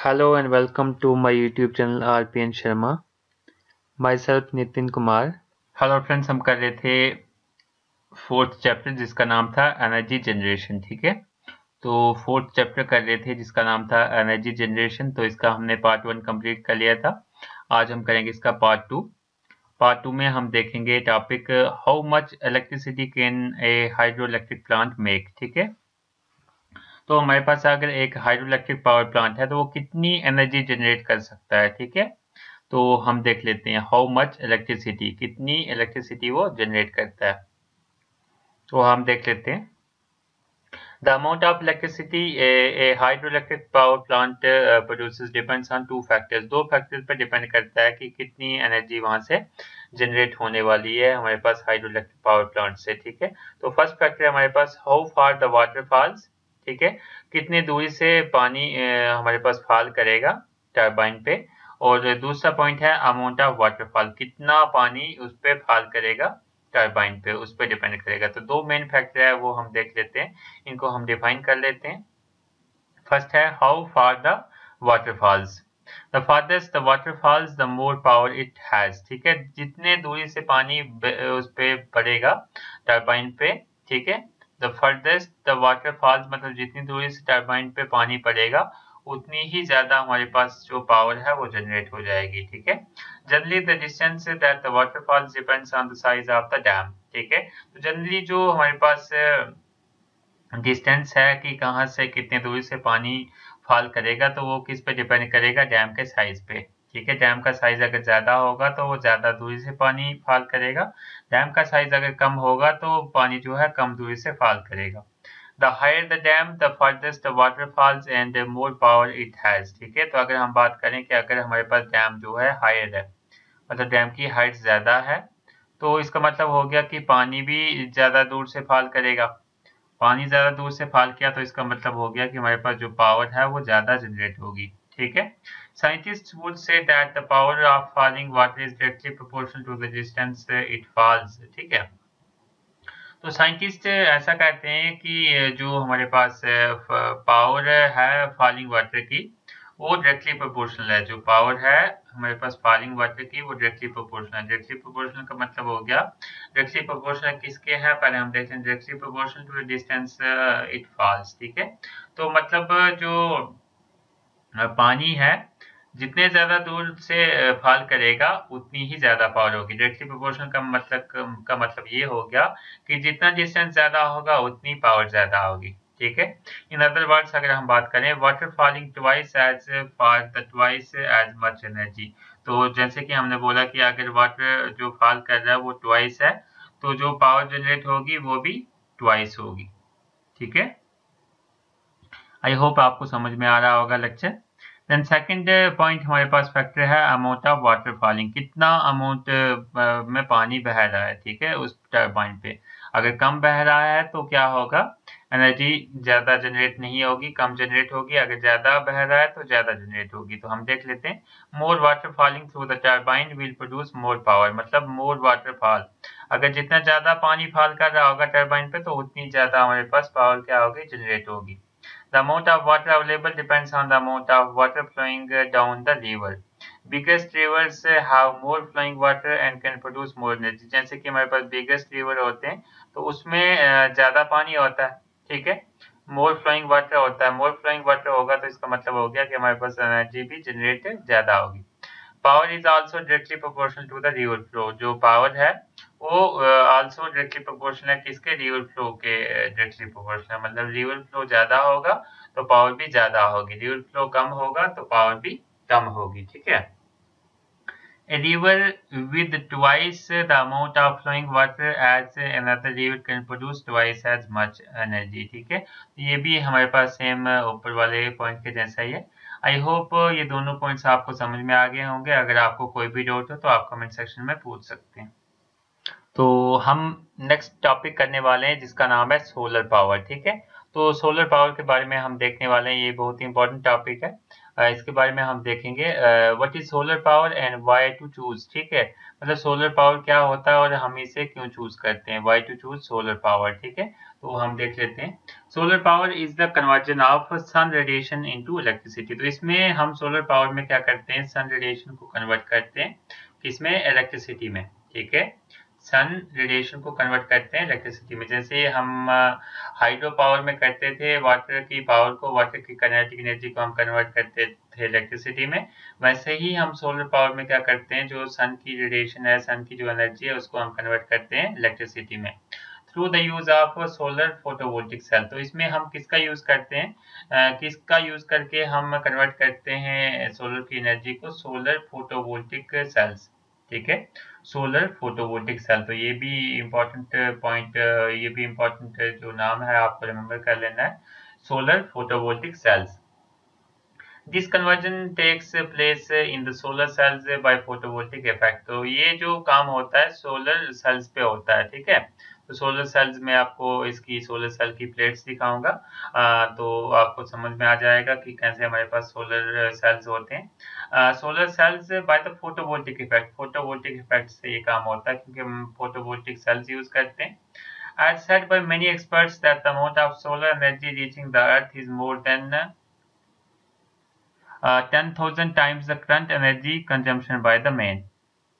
Hello and welcome to my YouTube channel RPN Sharma. Myself Nitin Kumar. Hello friends, हम कर रहे थे fourth chapter जिसका नाम था एनर्जी जनरेशन। ठीक है, तो फोर्थ चैप्टर कर रहे थे जिसका नाम था एनर्जी जनरेशन। तो इसका हमने पार्ट 1 कंप्लीट कर लिया था। आज हम करेंगे इसका पार्ट 2। पार्ट 2 में हम देखेंगे topic how much electricity can a hydro electric plant make. ठीक है, तो हमारे पास अगर एक हाइड्रो इलेक्ट्रिक पावर प्लांट है तो वो कितनी एनर्जी जनरेट कर सकता है। ठीक है, तो हम देख लेते हैं हाउ मच इलेक्ट्रिसिटी, कितनी इलेक्ट्रिसिटी वो जनरेट करता है। तो हम देख लेते हैं the amount of electricity A hydroelectric power plant produces depends on two factors. दो फैक्टर्स पर डिपेंड करता है कि कितनी एनर्जी वहां से जनरेट होने वाली है हमारे पास हाइड्रोइलेक्ट्रिक पावर प्लांट से। ठीक है, तो फर्स्ट फैक्टर है हमारे पास how far the water falls. ठीक है, कितनी दूरी से पानी हमारे पास फॉल करेगा टरबाइन पे। और दूसरा पॉइंट है अमाउंट ऑफ वाटरफॉल, कितना पानी उस पर फॉल करेगा टरबाइन पे, उस पर डिपेंड करेगा। तो दो मेन फैक्टर है वो हम देख लेते हैं, इनको हम डिफाइन कर लेते हैं। फर्स्ट है how far the waterfalls. The farthest the waterfalls the more power it has. ठीक है, जितने दूरी से पानी उस पे पड़ेगा टरबाइन पे। ठीक है, द फर्देस्ट द वाटरफॉल्स मतलब जितनी दूरी से टरबाइन पे पानी पड़ेगा उतनी ही ज्यादा हमारे पास जो पावर है वो जनरेट हो जाएगी। ठीक है, generally the distance that the waterfalls depends on the size of the dam. ठीक है, तो जनरली जो हमारे पास डिस्टेंस है कि कहाँ से कितने दूरी से पानी फॉल करेगा, तो वो किस पे डिपेंड करेगा, डैम के साइज पे। ठीक है, डैम का साइज अगर ज्यादा होगा तो वो ज्यादा दूरी से पानी फॉल करेगा। डैम का साइज अगर कम होगा तो पानी जो है कम दूरी से फॉल करेगा। The higher the dam the furthest the water falls and more power it has. ठीक है, तो अगर हम बात करें कि अगर हमारे पास डैम जो है हायर है, मतलब डैम की हाइट ज्यादा है, तो इसका मतलब हो गया कि पानी भी ज्यादा दूर से फॉल करेगा। पानी ज्यादा दूर से फॉल किया तो इसका मतलब हो गया कि हमारे पास जो पावर है वो ज्यादा जनरेट होगी। ठीक है, scientist would say that the power of falling water is directly proportional to the distance it falls. ठीक है, तो साइंटिस्ट ऐसा कहते हैं कि जो हमारे पास पावर है फॉलिंग वाटर की वो डायरेक्टली प्रोपोर्शनल है। जो पावर है हमारे पास फॉलिंग वाटर की वो डायरेक्टली प्रोपोर्शनल है। डायरेक्टली प्रोपोर्शनल का मतलब हो गया, डायरेक्टली प्रोपोर्शनल किसके है पहले हम देखते हैं। Directly proportional to the distance it falls. ठीक है, तो मतलब जो पानी है जितने ज्यादा दूर से फॉल करेगा उतनी ही ज्यादा पावर होगी। डायरेक्टली प्रोपोर्शनल का मतलब ये हो गया कि जितना डिस्टेंस ज्यादा होगा उतनी पावर ज्यादा होगी। ठीक है, इन अदर वर्ड्स अगर हम बात करें water falling twice as far the twice as much energy. तो जैसे कि हमने बोला कि अगर वाटर जो फॉल कर रहा है वो ट्वाइस है तो जो पावर जनरेट होगी वो भी ट्वाइस होगी। ठीक है, आई होप आपको समझ में आ रहा होगा लेक्चर। देन सेकंड पॉइंट हमारे पास फैक्टर है अमाउंट ऑफ वाटर फॉलिंग, कितना अमाउंट में पानी बह रहा है। ठीक है, उस टरबाइन पे अगर कम बह रहा है तो क्या होगा, एनर्जी ज्यादा जनरेट नहीं होगी, कम जनरेट होगी। अगर ज्यादा बह रहा है तो ज्यादा जनरेट होगी। तो हम देख लेते हैं more water falling through the turbine will produce more power, मतलब मोर वाटर फॉल, अगर जितना ज्यादा पानी फॉल कर रहा होगा टरबाइन पे तो उतनी ज्यादा हमारे पास पावर क्या होगी, जनरेट होगी। The amount of water available depends on the amount of water flowing down the river. Biggest rivers have more flowing water and can produce more energy. जैसे कि हमारे पास biggest river होते हैं तो उसमें ज्यादा पानी होता है। ठीक है, more flowing water होता है, more flowing water होगा तो इसका मतलब हो गया कि हमारे पास एनर्जी भी जनरेट ज्यादा होगी। Power is also directly proportional to the river flow, जो पावर है वो आल्सो डायरेक्टली प्रोपोर्शनल है किसके, रिवर फ्लो के डायरेक्टली प्रोपोर्शनल। मतलब रिवर फ्लो ज्यादा होगा तो पावर भी ज्यादा होगी, रिवर फ्लो कम होगा तो पावर भी कम होगी। ठीक है, a river with twice the amount of flowing water as another river can produce twice as much energy। ठीक है, ये भी हमारे पास सेम ऊपर वाले पॉइंट के जैसा ही है। आई होप ये दोनों पॉइंट्स आपको समझ में आ गए होंगे। अगर आपको कोई भी डाउट हो तो आप कमेंट सेक्शन में पूछ सकते हैं। तो हम नेक्स्ट टॉपिक करने वाले हैं जिसका नाम है सोलर पावर। ठीक है, तो सोलर पावर के बारे में हम देखने वाले हैं, ये बहुत ही इंपॉर्टेंट टॉपिक है। इसके बारे में हम देखेंगे what is solar power and why to choose. ठीक है, मतलब सोलर पावर क्या होता है और हम इसे क्यों चूज करते हैं, why to choose solar power. ठीक है, तो हम देख लेते हैं। Solar power is the conversion of sun radiation into electricity. तो इसमें हम सोलर पावर में क्या करते हैं, सन रेडिएशन को कन्वर्ट करते हैं किसमें, इलेक्ट्रिसिटी में। ठीक है, सन रेडिएशन को कन्वर्ट करते हैं इलेक्ट्रिसिटी में। जैसे हम हाइड्रो पावर में करते थे, वाटर की पावर को, वाटर की काइनेटिक एनर्जी को हम कन्वर्ट करते थे इलेक्ट्रिसिटी में, वैसे ही हम सोलर पावर में क्या करते हैं, जो सन की रेडिएशन है, सन की जो एनर्जी है, उसको हम कन्वर्ट करते हैं इलेक्ट्रिसिटी में through the use of solar photovoltaic cell. तो इसमें हम किसका यूज करते हैं, किसका यूज करके हम कन्वर्ट करते हैं सोलर की एनर्जी को, सोलर फोटोवोल्टिक सेल्स। ठीक है, सोलर फोटोवोल्टिक सेल। तो ये भी इम्पोर्टेंट पॉइंट, ये भी इम्पोर्टेंट जो नाम है आपको रिमेम्बर कर लेना है, solar photovoltaic cells. This conversion takes place in the solar cells by photovoltaic effect. तो ये जो काम होता है सोलर सेल्स पे होता है। ठीक है, तो सोलर सेल्स में आपको इसकी सोलर सेल की प्लेट्स दिखाऊंगा, तो आपको समझ में आ जाएगा कि कैसे हमारे पास सोलर सेल्स होते हैं। Solar cells by the photovoltaic effect, photovoltaic effect से ये काम होता है क्योंकि हम फोटोवोल्टिक सेल्स यूज करते हैं। As said by many experts that the amount of solar energy reaching the earth is more than 10,000 times the current energy consumption by the man.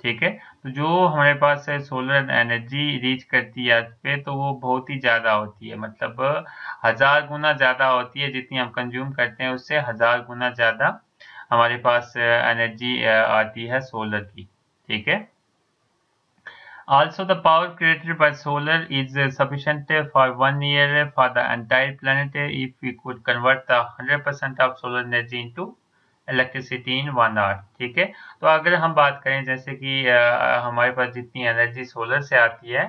ठीक है, तो जो हमारे पास है सोलर एनर्जी रीच करती है अर्थ पे, तो वो बहुत ही ज़्यादा होती है, मतलब 1000 गुना ज़्यादा होती है, जितनी हम कंज्यूम करते हैं उससे 1000 गुना ज़्यादा हमारे पास एनर्जी आती है सोलर की। ठीक है, also the power created by solar is sufficient for 1 year for the entire planet if we could convert the 100% of solar energy into electricity in 1 hour. ठीक है, तो अगर हम बात करें जैसे कि हमारे पास जितनी एनर्जी सोलर से आती है,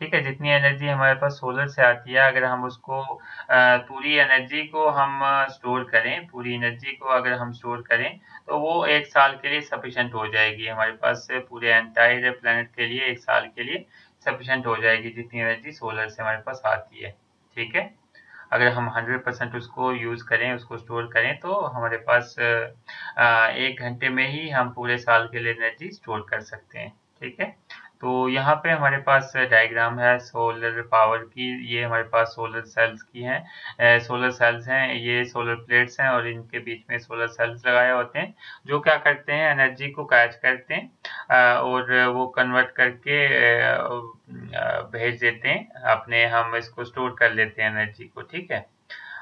ठीक है, जितनी एनर्जी हमारे पास सोलर से आती है, अगर हम उसको पूरी एनर्जी को हम स्टोर करें, पूरी एनर्जी को अगर हम स्टोर करें, तो वो 1 साल के लिए सफिशेंट हो जाएगी हमारे पास, पूरे एंटायर प्लेनेट के लिए 1 साल के लिए सफिशेंट हो जाएगी जितनी एनर्जी सोलर से हमारे पास आती है। ठीक है, अगर हम 100% उसको यूज़ करें, उसको स्टोर करें, तो हमारे पास 1 घंटे में ही हम पूरे साल के लिए एनर्जी स्टोर कर सकते हैं। ठीक है, तो यहाँ पे हमारे पास डायग्राम है सोलर पावर की, ये हमारे पास सोलर सेल्स की हैं, सोलर सेल्स हैं, ये सोलर प्लेट्स हैं और इनके बीच में सोलर सेल्स लगाए होते हैं, जो क्या करते हैं, एनर्जी को कैच करते हैं और वो कन्वर्ट करके भेज देते हैं अपने, हम इसको स्टोर कर लेते हैं एनर्जी को। ठीक है,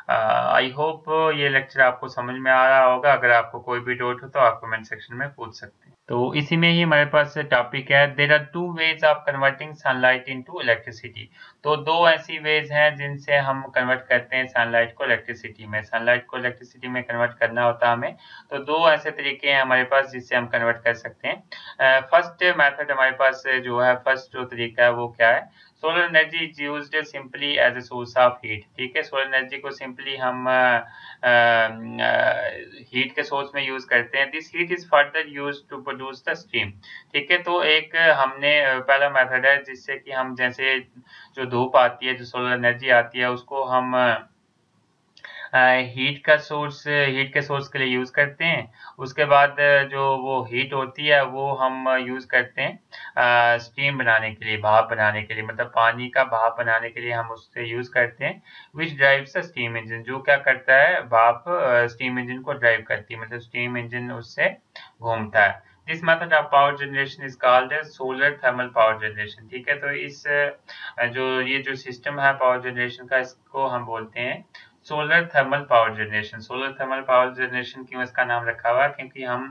आई होप ये लेक्चर आपको समझ में आ रहा होगा। अगर आपको कोई भी डाउट हो तो आप कमेंट सेक्शन में पूछ सकते हैं। तो इसी में ही हमारे पास टॉपिक है, there are 2 ways of converting sunlight into electricity. तो 2 ऐसी वेज हैं जिनसे हम कन्वर्ट करते हैं सनलाइट को इलेक्ट्रिसिटी में। सनलाइट को इलेक्ट्रिसिटी में कन्वर्ट करना होता है हमें, तो 2 ऐसे तरीके हैं हमारे पास जिससे हम कन्वर्ट कर सकते हैं। फर्स्ट मेथड हमारे पास जो है, फर्स्ट जो तरीका है वो क्या है, solar energy is used simply as a source of heat. ठीक है, सोलर एनर्जी को सिंपली हम हीट के सोर्स में यूज करते हैं। This heat is further use to produce the steam. ठीक है, तो एक हमने पहला मेथड है जिससे कि हम, जैसे जो धूप आती है, जो सोलर एनर्जी आती है, उसको हम हीट के सोर्स के लिए यूज करते हैं। उसके बाद जो वो हीट होती है वो हम यूज करते हैं स्टीम बनाने के लिए, भाप बनाने के लिए, मतलब पानी का भाप बनाने के लिए हम उससे यूज करते हैं। विच ड्राइव्स स्टीम इंजन, जो क्या करता है, भाप स्टीम इंजन को ड्राइव करती है, मतलब स्टीम इंजन उससे घूमता है। This method of power generation is called solar thermal power generation. ठीक है, तो इस ये जो सिस्टम है पावर जनरेशन का, इसको हम बोलते हैं solar thermal power generation. Solar thermal power generation क्यों इसका नाम रखा हुआ है, क्योंकि हम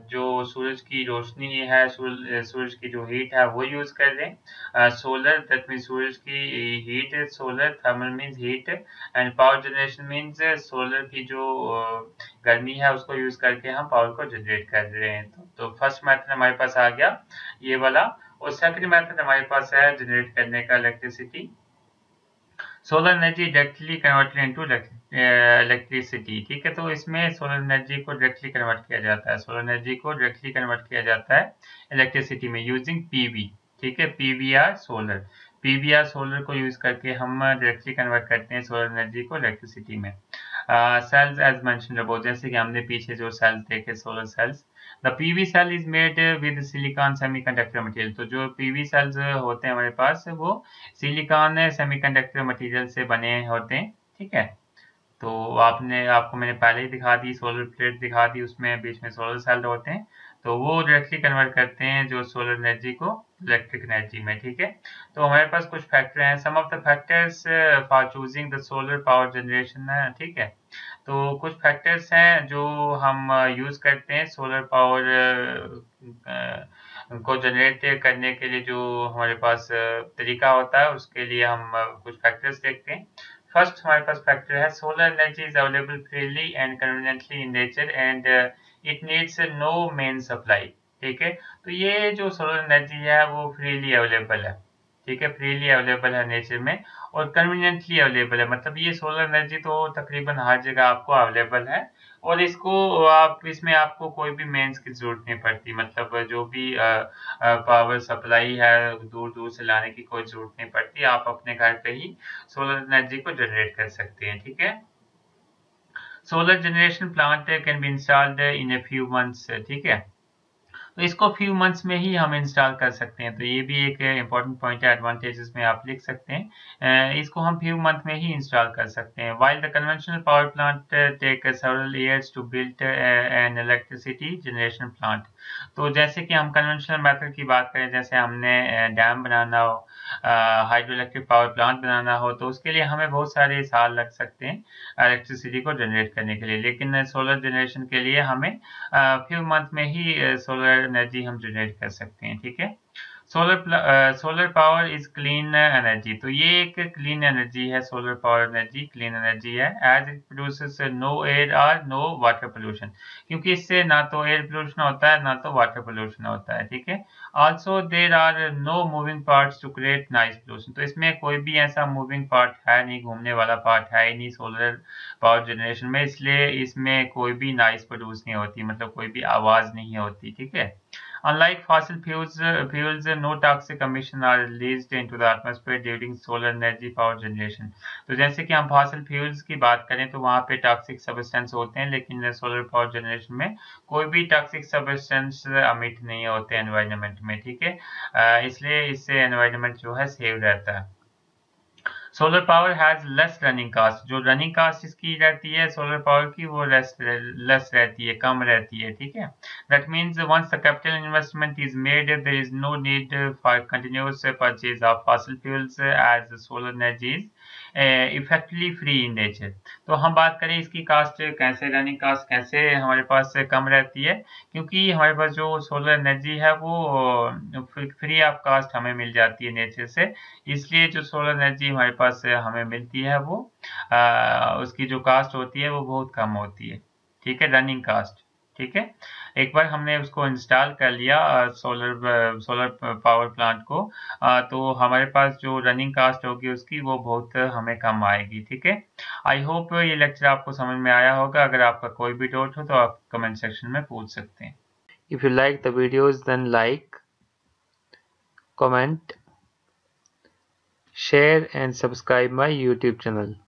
जो सूरज की रोशनी है, सूरज की जो हीट है वो यूज कर रहे हैं। सोलर दैट मीन सूरज की heat, solar thermal means heat and power generation means solar की जो गर्मी है उसको यूज करके हम पावर को जनरेट कर रहे हैं। तो फर्स्ट मेथड हमारे पास आ गया ये वाला, और सेकंड मेथड हमारे पास है जनरेट करने का electricity, solar energy directly converted into electricity. ठीक है, तो इसमें सोलर एनर्जी को डायरेक्टली कन्वर्ट किया जाता है, सोलर एनर्जी को डायरेक्टली कन्वर्ट किया जाता है इलेक्ट्रिसिटी में यूजिंग पीवी। ठीक है, पीवीआर सोलर को यूज करके हम डायरेक्टली कन्वर्ट करते हैं सोलर एनर्जी को इलेक्ट्रिसिटी में। cells as mentioned above, जैसे कि हमने पीछे जो cells देखे solar cells, the PV cell is made with silicon semiconductor material। तो जो PV cells होते हैं हमारे पास वो सिलिकॉन सेमीकंडक्टर मटेरियल से बने होते हैं, ठीक है। तो आपको मैंने पहले ही दिखा दी, सोलर प्लेट दिखा दी, उसमें बीच में सोलर सेल होते हैं, तो वो डायरेक्टली कन्वर्ट करते हैं जो सोलर एनर्जी को इलेक्ट्रिक एनर्जी में, ठीक है। तो हमारे पास कुछ फैक्टर हैं, some of the factors for choosing the solar power generation है, ठीक है। तो कुछ फैक्टर्स हैं जो हम यूज करते हैं सोलर पावर को जनरेट करने के लिए, जो हमारे पास तरीका होता है, उसके लिए हम कुछ फैक्टर्स देखते हैं। फर्स्ट हमारे पास फैक्टर है solar energy is available freely and conveniently in nature and it needs no main supply, ठीक है। तो ये जो सोलर एनर्जी है वो फ्रीली अवेलेबल है, ठीक है, फ्रीली अवेलेबल है नेचर में, और कन्वीनियंटली अवेलेबल है, मतलब ये सोलर एनर्जी तो तकरीबन हर जगह आपको अवेलेबल है, और इसमें आपको कोई भी मेंस की जरूरत नहीं पड़ती, मतलब जो भी पावर सप्लाई है दूर दूर से लाने की कोई जरूरत नहीं पड़ती, आप अपने घर पे ही सोलर एनर्जी को जनरेट कर सकते हैं, ठीक है। Solar generation plant can be installed in a few months, ठीक है। तो इसको फ्यू मंथ्स में ही हम इंस्टॉल कर सकते हैं, तो ये भी एक इंपॉर्टेंट पॉइंट है, एडवांटेजेस में आप लिख सकते हैं, इसको हम फ्यू मंथ में ही इंस्टॉल कर सकते हैं। While the conventional power plant take several years to build an electricity generation plant. तो जैसे कि हम कन्वेंशनल मेथड की बात करें, जैसे हमने डैम बनाना हो, हाइड्रो इलेक्ट्रिक पावर प्लांट बनाना हो, तो उसके लिए हमें बहुत सारे साल लग सकते हैं इलेक्ट्रिसिटी को जनरेट करने के लिए, लेकिन सोलर जनरेशन के लिए हमें फ्यू मंथ में ही सोलर एनर्जी हम जनरेट कर सकते हैं, ठीक है। Solar power is clean energy, तो ये एक क्लीन एनर्जी है, solar power energy clean energy है, as it produces no air और नो वाटर पोल्यूशन, क्योंकि इससे ना तो एयर पोल्यूशन होता है ना तो वाटर पोल्यूशन होता है, ठीक है। Also there are no moving parts to create noise pollution, तो इसमें कोई भी ऐसा मूविंग पार्ट है नहीं, घूमने वाला पार्ट है ही नहीं सोलर पावर जनरेशन में, इसलिए इसमें कोई भी नॉइज प्रोड्यूस नहीं होती, मतलब कोई भी आवाज नहीं होती, ठीक है। Unlike fossil fuels, no toxic emission are released into the atmosphere during solar energy power generation। तो जैसे कि हम fossil fuels की बात करें तो वहाँ पे टॉक्सिक सब्सटेंस होते हैं, लेकिन सोलर पावर जनरेशन में कोई भी टॉक्सिक सब्सटेंस अमिट नहीं होते एनवायरनमेंट में, ठीक है। इसलिए इससे एनवायरनमेंट जो है सेव रहता है। Solar power has less running cost, जो रनिंग कास्ट इसकी रहती है सोलर पावर की वो लेस रहती है, कम रहती है, ठीक है। That means once the capital investment is made there is no need for continuous purchase of fossil fuels as solar energy is effectively free in nature. तो हम बात करें इसकी कास्ट कैसे, रनिंग कास्ट कैसे हमारे पास कम रहती है, क्योंकि हमारे पास जो सोलर एनर्जी है वो फ्री ऑफ कास्ट हमें मिल जाती है नेचर से, इसलिए जो सोलर एनर्जी हमारे पास हमें मिलती है वो उसकी जो कास्ट होती है वो बहुत कम होती है, ठीक है, रनिंग कास्ट, ठीक है। एक बार हमने उसको इंस्टॉल कर लिया सोलर पावर प्लांट को, तो हमारे पास जो रनिंग कास्ट होगी उसकी वो बहुत हमें कम आएगी, ठीक है। आई होप ये लेक्चर आपको समझ में आया होगा, अगर आपका कोई भी डाउट हो तो आप कमेंट सेक्शन में पूछ सकते हैं। If you like the videos then like, comment, share and subscribe my YouTube channel.